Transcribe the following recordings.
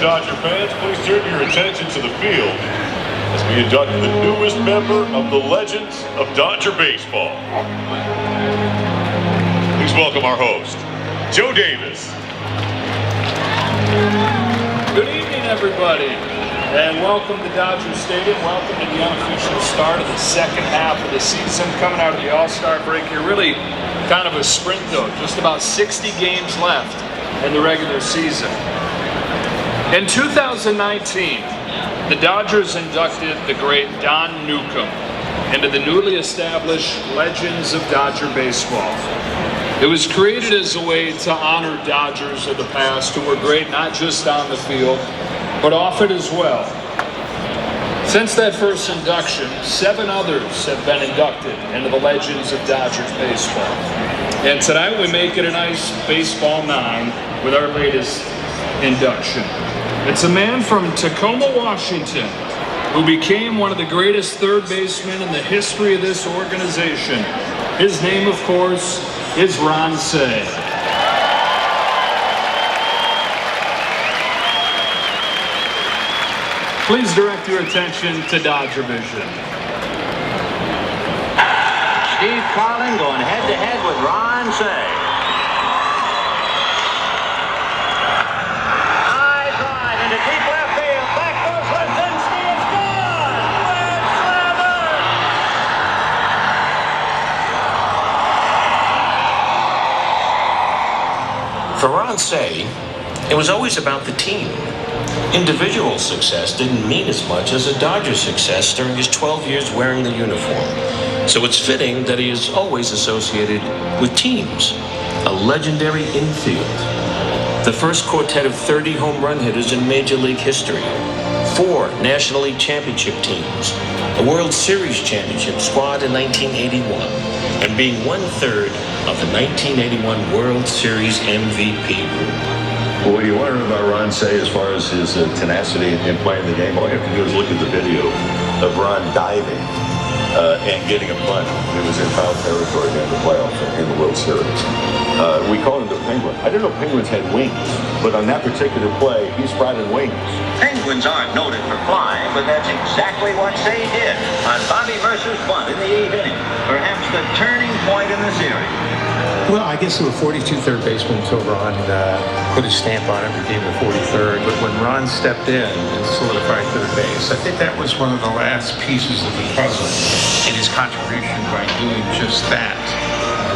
time, Dodger fans, please turn your attention to the field as we induct the newest member of the Legends of Dodger Baseball. Please welcome our host, Joe Davis. Good evening, everybody, and welcome to Dodger Stadium. Welcome to the unofficial start of the second half of the season, coming out of the All-Star break here. Really kind of a sprint, though. Just about 60 games left in the regular season. In 2019, the Dodgers inducted the great Don Newcombe into the newly established Legends of Dodger Baseball. It was created as a way to honor Dodgers of the past who were great not just on the field, but off it as well. Since that first induction, 7 others have been inducted into the Legends of Dodgers Baseball. And tonight we make it a nice baseball 9 with our latest induction. It's a man from Tacoma, Washington, who became one of the greatest third basemen in the history of this organization. His name, of course, is Ron Cey. Please direct your attention to Dodger Vision. Steve Carlin going head-to-head with Ron Cey. High drive into deep left field. Back goes Lesinski. It's gone! Grand slammer! For Ron Cey, it was always about the team. Individual success didn't mean as much as a Dodger success during his 12 years wearing the uniform. So it's fitting that he is always associated with teams, a legendary infield, the first quartet of 30 home run hitters in Major League history, 4 National League Championship teams, a World Series championship squad in 1981, and being 1/3 of the 1981 World Series MVP group. Well, what you want to know about Ron Cey as far as his tenacity in playing the game, all you have to do is look at the video of Ron diving and getting a bunt. It was in foul territory during the playoffs in the World Series. We called him the Penguin. I didn't know penguins had wings, but on that particular play, he sprouted wings. Penguins aren't noted for flying, but that's exactly what Cey did on Bobby Mercer's bunt in the 8th inning. Perhaps the turning point in the series. Well, I guess there were 42 third basemen until Ron put his stamp on it, became the 43rd. But when Ron stepped in and solidified third base, I think that was one of the last pieces of the puzzle in his contribution by doing just that,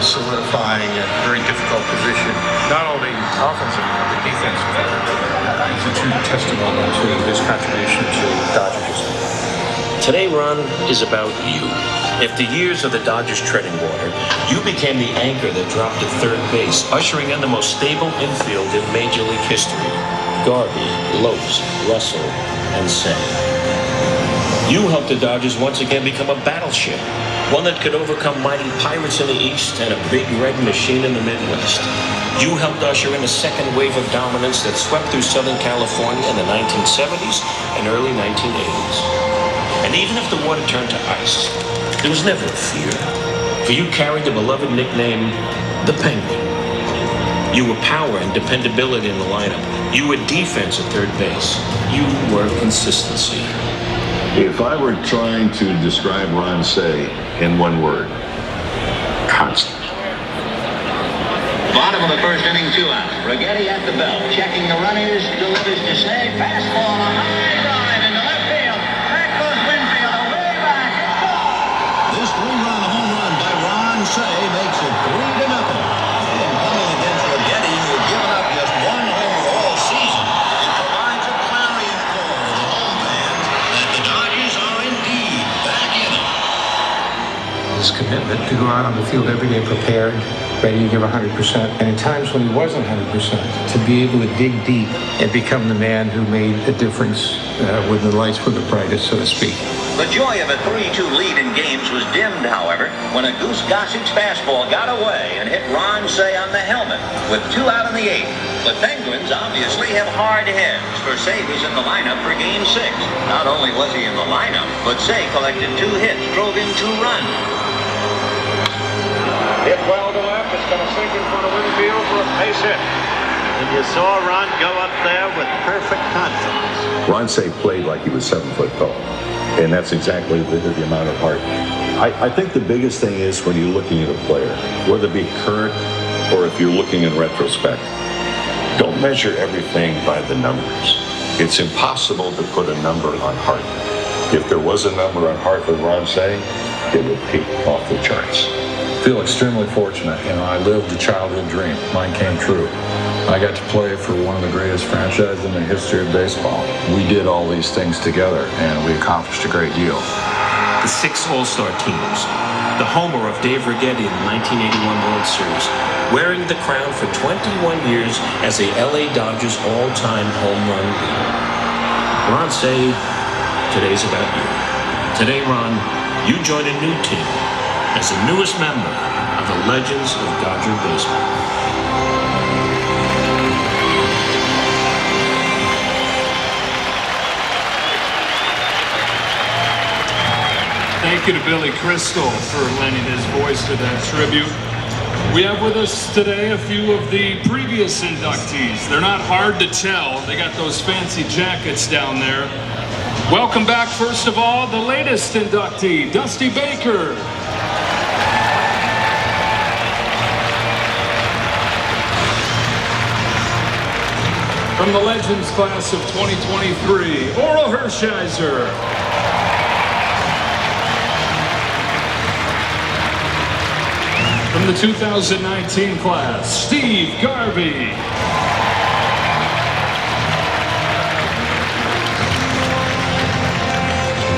solidifying a very difficult position, not only offensively, but defensively. It's a true testimony to his contribution to Dodger history. Today, Ron, is about you. After years of the Dodgers treading water, you became the anchor that dropped at third base, ushering in the most stable infield in Major League history. Garvey, Lopes, Russell, and Cey. You helped the Dodgers once again become a battleship, one that could overcome mighty pirates in the East and a big red machine in the Midwest. You helped usher in a second wave of dominance that swept through Southern California in the 1970s and early 1980s. And even if the water turned to ice, there was never a fear, for you carried the beloved nickname, the Penguin. You were power and dependability in the lineup. You were defense at third base. You were consistency. If I were trying to describe Ron Cey in one word, constant. Bottom of the first inning, 2 out. Rigetti at the belt, checking the runners, delivers to Cey. Fastball, a high drive into left field. Back goes Winfield, away back. It's gone. This 3-run home run by Ron Cey makes it 3-0. And coming against Rigetti, who had given up just 1 homer all season, it provides a clarion call to the home fans that the Dodgers are indeed back in it. His commitment to go out on the field every day prepared, ready to give 100%, and in times when he wasn't 100%, to be able to dig deep and become the man who made a difference when the lights were the brightest, so to speak. The joy of a 3-2 lead in games was dimmed, however, when a Goose Gossage fastball got away and hit Ron Cey on the helmet with 2 out in the 8th. But Penguins obviously have hard heads, for Cey was in the lineup for Game 6. Not only was he in the lineup, but Cey collected 2 hits, drove in 2 runs. Hit well to left. It's going to sink in front of Winfield for a base hit. And you saw Ron go up there with perfect confidence. Ron Cey played like he was 7 foot tall, and that's exactly the amount of heart. I think the biggest thing is when you're looking at a player, whether it be current or if you're looking in retrospect, don't measure everything by the numbers. It's impossible to put a number on heart. If there was a number on heart with Ron Cey, it would peak off the charts. Feel extremely fortunate. You know, I lived a childhood dream. Mine came true. I got to play for one of the greatest franchises in the history of baseball. We did all these things together, and we accomplished a great deal. The 6 All-Star teams, the homer of Dave Righetti in the 1981 World Series, wearing the crown for 21 years as the LA Dodgers all-time home run leader. Ron Cey, today's about you. Today, Ron, you join a new team as the newest member of the Legends of Dodger Baseball. Thank you to Billy Crystal for lending his voice to that tribute. We have with us today a few of the previous inductees. They're not hard to tell. They got those fancy jackets down there. Welcome back, first of all, the latest inductee, Dusty Baker. From the Legends class of 2023, Orel Hershiser. From the 2019 class, Steve Garvey.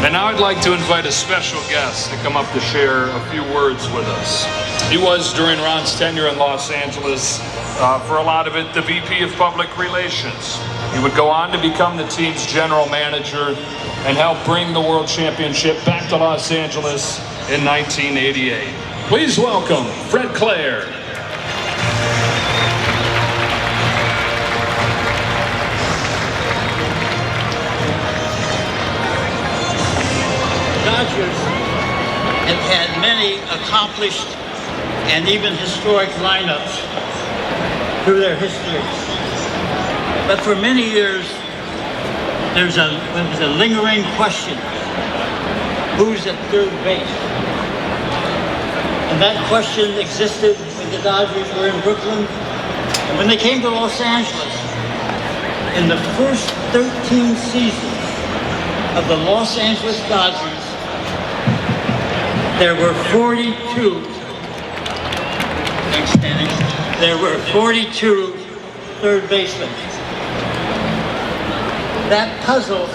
And now I'd like to invite a special guest to come up to share a few words with us. He was, during Ron's tenure in Los Angeles, for a lot of it, the VP of Public Relations. He would go on to become the team's general manager and help bring the World Championship back to Los Angeles in 1988. Please welcome Fred Claire. Dodgers have had many accomplished and even historic lineups through their history. But for many years, there was a lingering question: who's at third base? And that question existed when the Dodgers were in Brooklyn. And when they came to Los Angeles, in the first 13 seasons of the Los Angeles Dodgers, there were 42. Thanks, Danny. There were 42 third basemen. That puzzle,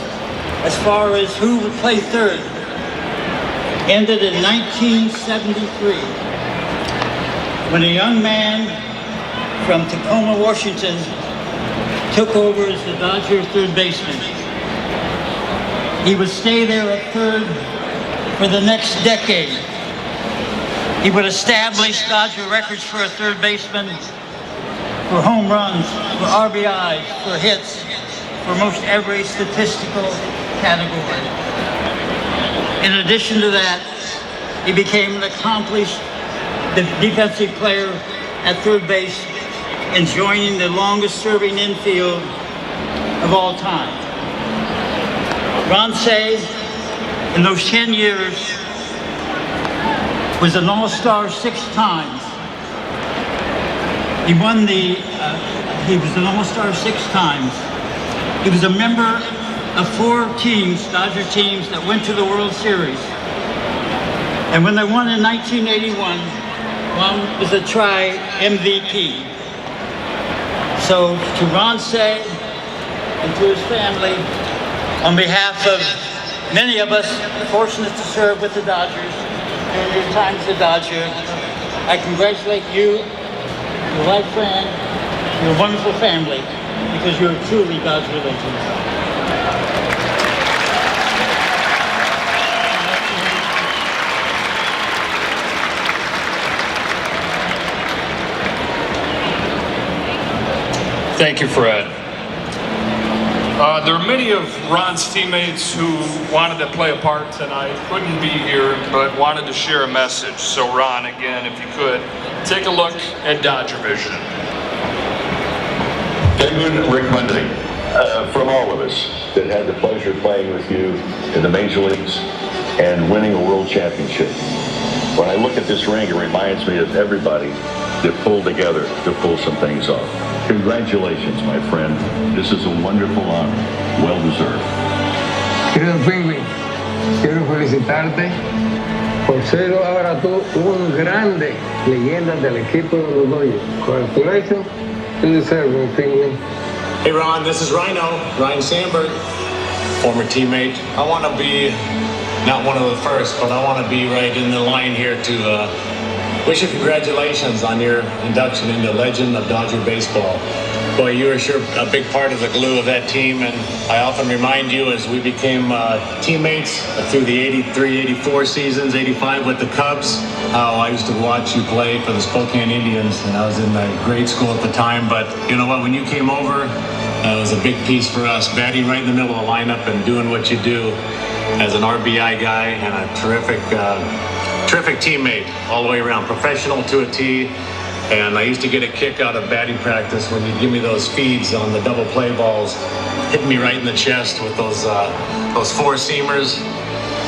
as far as who would play third, ended in 1973, when a young man from Tacoma, Washington, took over as the Dodger third baseman. He would stay there at third for the next decade. He would establish Dodger records for a third baseman, for home runs, for RBIs, for hits, for most every statistical category. In addition to that, he became an accomplished defensive player at third base and joining the longest-serving infield of all time. Ron Cey, in those 10 years, was an All-Star 6 times. He was an All-Star 6 times. He was a member of 4 teams, Dodger teams, that went to the World Series. And when they won in 1981, Ron was a tri-MVP. So to Ron Cey and to his family, on behalf of many of us fortunate to serve with the Dodgers during your time as a Dodger, I congratulate you, your life friend, your wonderful family, because you're truly Dodger legends. Thank you, Fred. There are many of Ron's teammates who wanted to play a part tonight, couldn't be here, but wanted to share a message. So Ron, again, if you could, take a look at Dodger Vision. Penguin Rick Monday, from all of us that had the pleasure of playing with you in the major leagues and winning a world championship. When I look at this ring, it reminds me of everybody that pulled together to pull some things off. Congratulations, my friend. This is a wonderful honor. Well deserved. Querido Penguin, quiero felicitarte por ser ahora tú un grande leyenda del equipo de los Dodgers. Congratulations, you deserve it, Penguin. Hey Ron, this is Ryan Sandberg, former teammate. I want to be not one of the first, but I want to be right in the line here to wish you congratulations on your induction into Legend of Dodger Baseball. Boy, you were sure a big part of the glue of that team, and I often remind you as we became teammates through the 83, 84 seasons, 85 with the Cubs, how I used to watch you play for the Spokane Indians, and I was in grade school at the time. But you know what, when you came over, it was a big piece for us, batting right in the middle of the lineup and doing what you do as an RBI guy and a terrific teammate all the way around, professional to a T. And I used to get a kick out of batting practice when you'd give me those feeds on the double play balls, hitting me right in the chest with those four-seamers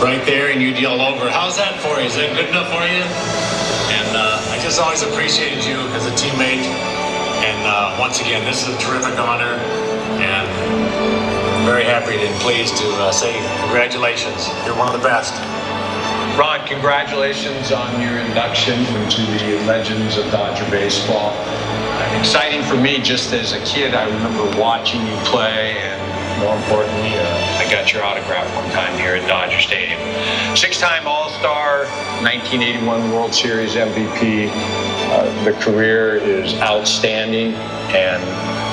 right there, and you'd yell over, "How's that for you? Is that good enough for you?" And I just always appreciated you as a teammate. And once again, this is a terrific honor, and I'm very happy and pleased to say congratulations. You're one of the best. Ron, congratulations on your induction into the Legends of Dodger Baseball. Exciting for me just as a kid. I remember watching you play, and more importantly, I got your autograph one time here at Dodger Stadium. Six-time All-Star, 1981 World Series MVP. The career is outstanding, and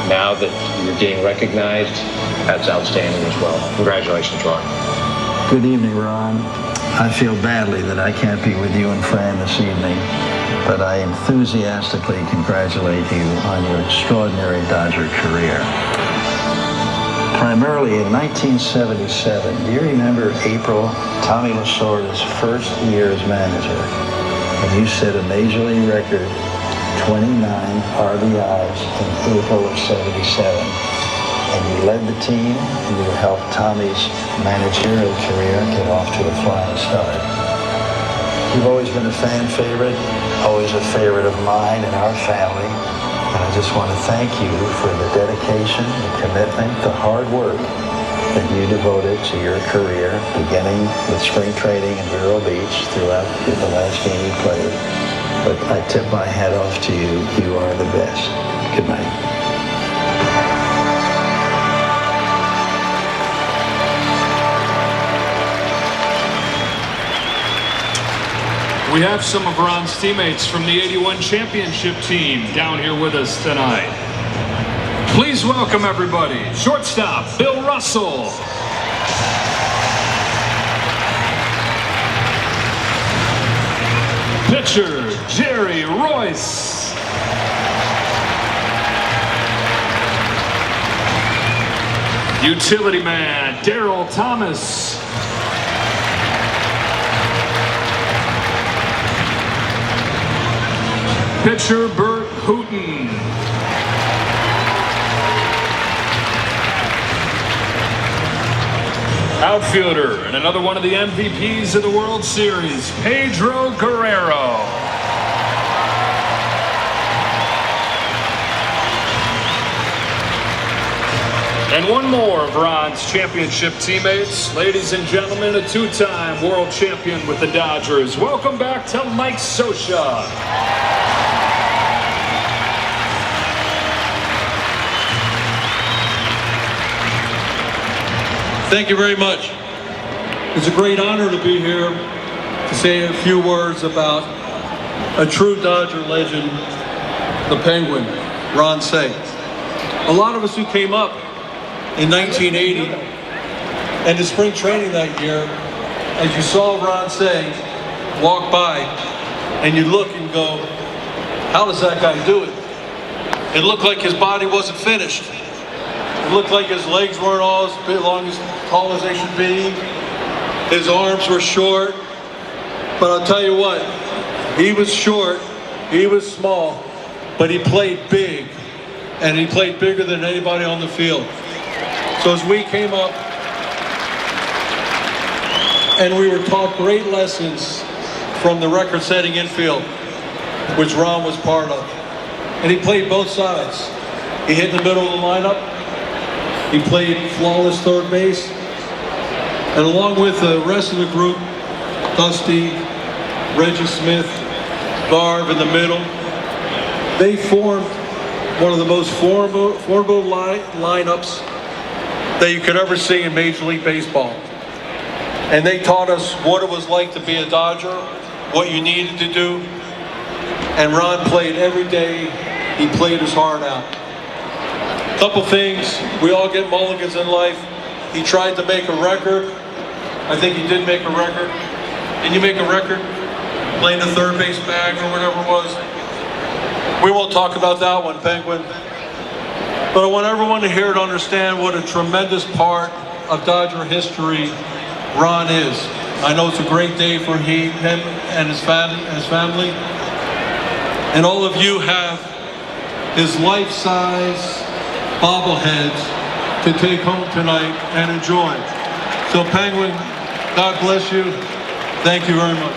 now that you're getting recognized, that's outstanding as well. Congratulations, Ron. Good evening, Ron. I feel badly that I can't be with you and Fran this evening, but I enthusiastically congratulate you on your extraordinary Dodger career. Primarily in 1977, do you remember April, Tommy Lasorda's first year as manager? And you set a major league record, 29 RBIs in April of 77. And you led the team, and you helped Tommy's managerial career get off to a flying start. You've always been a fan favorite, always a favorite of mine and our family. And I just want to thank you for the dedication, the commitment, the hard work that you devoted to your career, beginning with spring training in Vero Beach throughout the last game you played. But I tip my hat off to you. You are the best. Good night. We have some of Ron's teammates from the 81 championship team down here with us tonight. Please welcome everybody. Shortstop, Bill Russell. Pitcher, Jerry Royce. Utility man, Daryl Thomas. Pitcher Bert Hooten. Outfielder and another one of the MVPs of the World Series, Pedro Guerrero. And one more of Ron's championship teammates. Ladies and gentlemen, a two-time world champion with the Dodgers. Welcome back to Mike Scioscia. Thank you very much. It's a great honor to be here to say a few words about a true Dodger legend, the Penguin, Ron Cey. A lot of us who came up in 1980 and to spring training that year, as you saw Ron Cey walk by and you look and go, how does that guy do it? It looked like his body wasn't finished. It looked like his legs weren't all as long as tall as they should be. His arms were short. But I'll tell you what, he was short, he was small, but he played big. and he played bigger than anybody on the field. So as we came up, and we were taught great lessons from the record-setting infield, which Ron was part of. And he played both sides. He hit in the middle of the lineup. He played flawless third base. And along with the rest of the group, Dusty, Reggie Smith, Garv in the middle, they formed one of the most formidable lineups that you could ever see in Major League Baseball. And they taught us what it was like to be a Dodger, what you needed to do. And Ron played every day. He played his heart out. Couple things, we all get mulligans in life. He tried to make a record. I think he did make a record. Didn't you make a record? Playing the third base bag or whatever it was. We won't talk about that one, Penguin. But I want everyone to hear and understand what a tremendous part of Dodger history Ron is. I know it's a great day for him and his family. And all of you have his life-size bobbleheads to take home tonight and enjoy. So Penguin, God bless you. Thank you very much.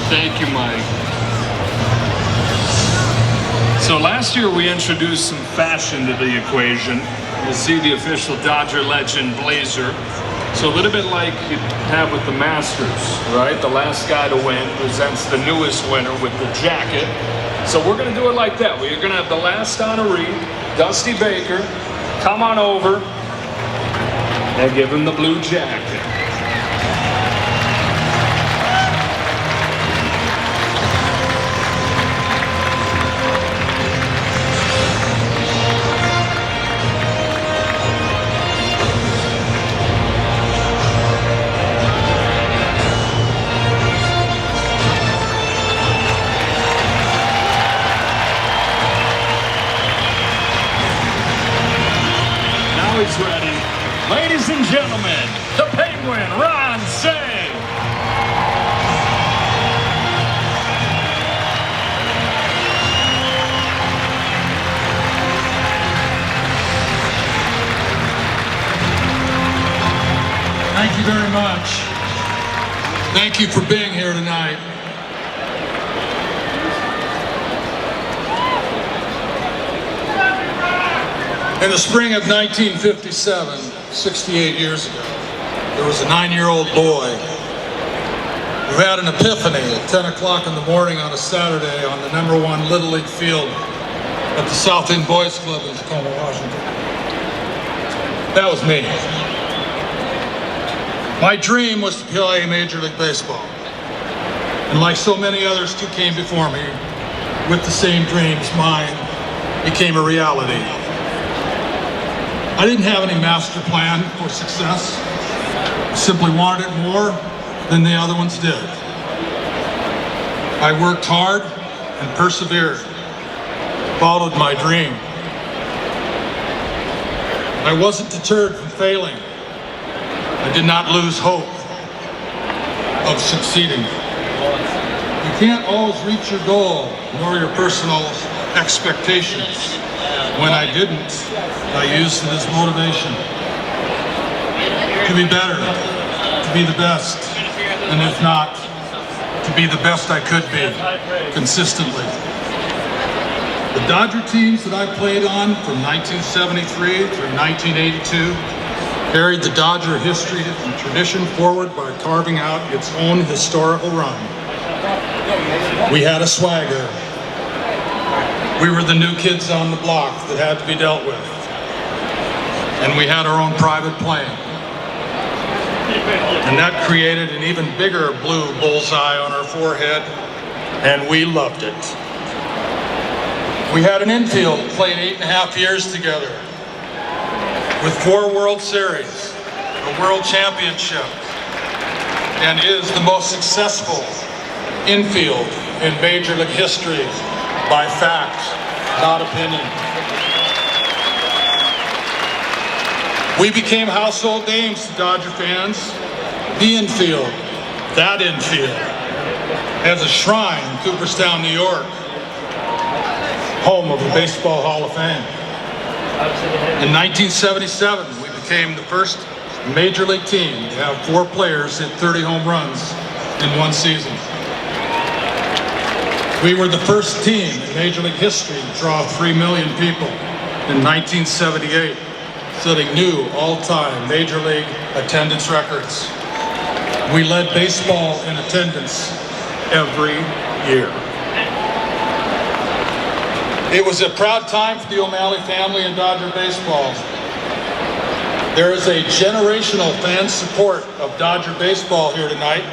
Thank you, Mike. So last year we introduced some fashion to the equation. You'll see the official Dodger legend blazer. So a little bit like you have with the Masters, right? The last guy to win presents the newest winner with the jacket. So we're gonna do it like that. We're gonna have the last honoree, Dusty Baker, come on over and give him the blue jacket. He's ready. Ladies and gentlemen, the Penguin, Ron Cey. Thank you very much. Thank you for being here tonight. In the spring of 1957, 68 years ago, there was a 9-year-old boy who had an epiphany at 10 o'clock in the morning on a Saturday on the #1 Little League field at the South End Boys Club in Tacoma, Washington. That was me. My dream was to play Major League Baseball. And like so many others who came before me with the same dreams, mine became a reality. I didn't have any master plan for success. I simply wanted it more than the other ones did. I worked hard and persevered, followed my dream. I wasn't deterred from failing. I did not lose hope of succeeding. You can't always reach your goal nor your personal expectations. When I didn't, I used it as motivation to be better, to be the best, and if not, to be the best I could be, consistently. The Dodger teams that I played on from 1973 through 1982 carried the Dodger history and tradition forward by carving out its own historical run. We had a swagger. We were the new kids on the block that had to be dealt with. And we had our own private plane. And that created an even bigger blue bullseye on our forehead, and we loved it. We had an infield that played 8.5 years together, with 4 World Series, a World Championship, and is the most successful infield in Major League history by fact, not opinion. We became household names to Dodger fans. The infield, that infield, has a shrine in Cooperstown, New York, home of the Baseball Hall of Fame. In 1977, we became the first Major League team to have 4 players hit 30 home runs in one season. We were the first team in Major League history to draw 3 million people in 1978, setting new all-time Major League attendance records. We led baseball in attendance every year. It was a proud time for the O'Malley family in Dodger baseball. There is a generational fan support of Dodger baseball here tonight,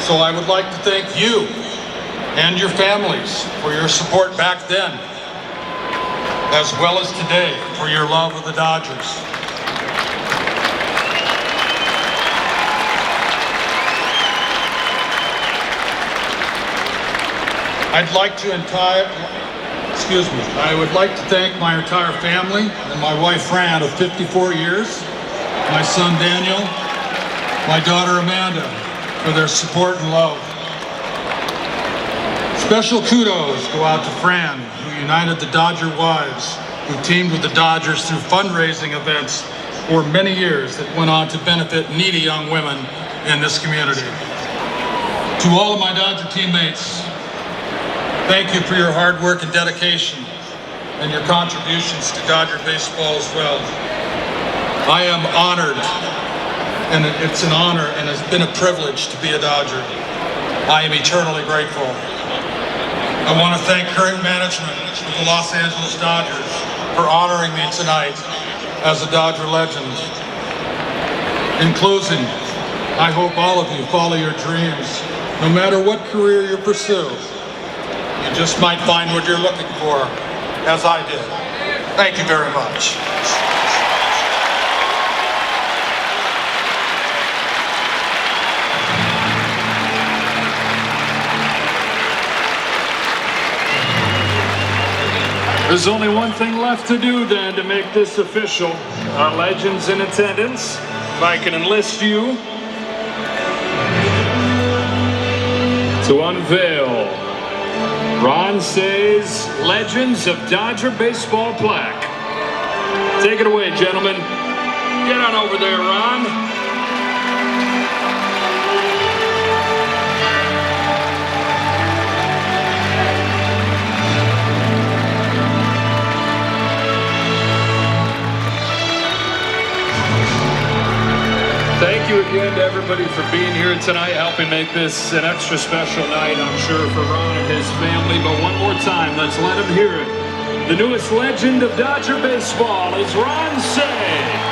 so I would like to thank you and your families for your support back then, as well as today for your love of the Dodgers. I would like to thank my entire family and my wife Fran of 54 years, my son Daniel, my daughter Amanda for their support and love. Special kudos go out to Fran, who united the Dodger wives, who teamed with the Dodgers through fundraising events for many years that went on to benefit needy young women in this community. To all of my Dodger teammates, thank you for your hard work and dedication and your contributions to Dodger baseball as well. I am honored, and it's an honor and it's been a privilege to be a Dodger. I am eternally grateful. I want to thank current management of the Los Angeles Dodgers for honoring me tonight as a Dodger legend. In closing, I hope all of you follow your dreams, no matter what career you pursue. You just might find what you're looking for, as I did. Thank you very much. There's only one thing left to do then to make this official. Our legends in attendance, if I can enlist you to unveil Ron Cey's Legends of Dodger Baseball plaque. Take it away, gentlemen. Get on over there, Ron. Thank you again to everybody for being here tonight, helping make this an extra special night, I'm sure, for Ron and his family. But one more time, let's let him hear it. The newest legend of Dodger baseball is Ron Cey.